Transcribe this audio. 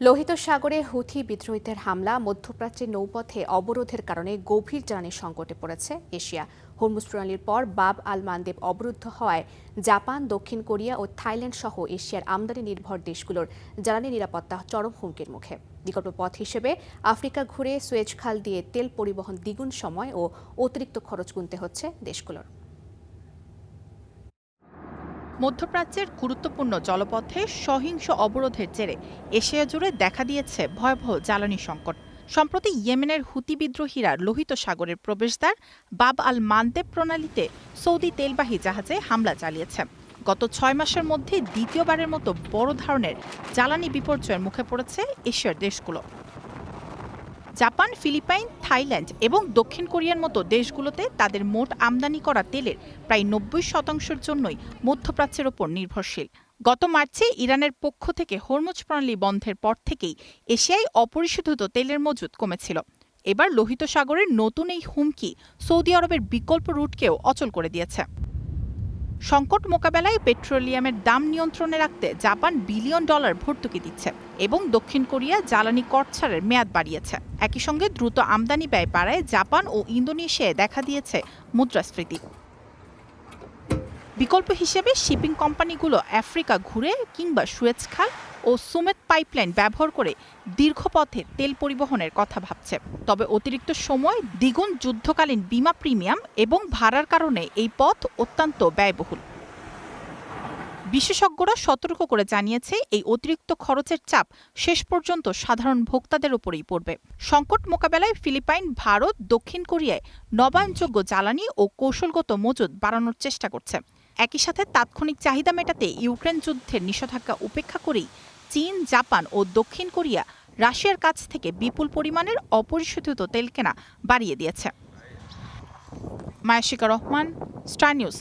লোহিত সাগরে হুথি বিদ্রোহীদের হামলা, মধ্যপ্রাচ্যের নৌপথে অবরোধের কারণে গভীর জ্বালানি সংকটে পড়েছে এশিয়া। হরমুজ প্রণালীর পর বাব আল মানদেব অবরুদ্ধ হওয়ায় জাপান, দক্ষিণ কোরিয়া ও থাইল্যান্ড সহ এশিয়ার আমদানি নির্ভর দেশগুলোর জ্বালানি নিরাপত্তা চরম হুমকির মুখে। বিকল্প পথ হিসেবে আফ্রিকা ঘুরে সুয়েজ খাল দিয়ে তেল পরিবহন দ্বিগুণ সময় ও অতিরিক্ত খরচ গুনতে হচ্ছে দেশগুলোর। মধ্যপ্রাচ্যের গুরুত্বপূর্ণ জলপথে সহিংস অবরোধের জেরে এশিয়া জুড়ে দেখা দিয়েছে ভয়াবহ জ্বালানি সংকট। সম্প্রতি ইয়েমেনের হুতি বিদ্রোহীরা লোহিত সাগরের প্রবেশদ্বার বাব আল মানদেব প্রণালীতে সৌদি তেলবাহী জাহাজে হামলা চালিয়েছে। গত ৬ মাসের মধ্যে দ্বিতীয়বারের মতো বড় ধরনের জ্বালানি বিপর্যয়ের মুখে পড়েছে এশিয়ার দেশগুলো। জাপান, ফিলিপাইন, থাইল্যান্ড এবং দক্ষিণ কোরিয়ার মতো দেশগুলোতে তাদের মোট আমদানি করা তেলের প্রায় ৯০% জন্যই মধ্যপ্রাচ্যের ওপর নির্ভরশীল। গত মার্চে ইরানের পক্ষ থেকে হরমুজ প্রণালী বন্ধের পর থেকেই এশিয়ায় অপরিশোধিত তেলের মজুত কমেছিল। এবার লোহিত সাগরের নতুন এই হুমকি সৌদি আরবের বিকল্প রুটকেও অচল করে দিয়েছে। সংকট মোকাবেলায় পেট্রোলিয়ামের দাম নিয়ন্ত্রণে রাখতে জাপান বিলিয়ন ডলার ভর্তুকি দিচ্ছে এবং দক্ষিণ কোরিয়া জ্বালানি কর ছাড়ের মেয়াদ বাড়িয়েছে। একই সঙ্গে দ্রুত আমদানি ব্যয় বাড়ায় জাপান ও ইন্দোনেশিয়ায় দেখা দিয়েছে মুদ্রাস্ফীতি। বিকল্প হিসেবে শিপিং কোম্পানিগুলো আফ্রিকা ঘুরে কিংবা সুয়েজ খাল ও সুমেত পাইপলাইন ব্যবহার করে দীর্ঘ পথে তেল পরিবহনের কথা ভাবছে। তবে অতিরিক্ত সময়, দ্বিগুণ যুদ্ধকালীন বীমা প্রিমিয়াম এবং ভাড়ার কারণে এই পথ অত্যন্ত ব্যয়বহুল। বিশেষজ্ঞরা সতর্ক করে জানিয়েছে, এই অতিরিক্ত খরচের চাপ শেষ পর্যন্ত সাধারণ ভোক্তাদের উপরেই পড়বে। সংকট মোকাবেলায় ফিলিপাইন, ভারত, দক্ষিণ কোরিয়ায় নবায়নযোগ্য জ্বালানি ও কৌশলগত মজুত বাড়ানোর চেষ্টা করছে। একই সাথে তাৎক্ষণিক চাহিদা মেটাতে ইউক্রেন যুদ্ধের নিষেধাজ্ঞা উপেক্ষা করেই চীন, জাপান ও দক্ষিণ কোরিয়া রাশিয়ার কাছ থেকে বিপুল পরিমাণের অপরিশোধিত তেল কেনা বাড়িয়ে দিয়েছে। মায়াশিকা রহমান, স্টার নিউজ।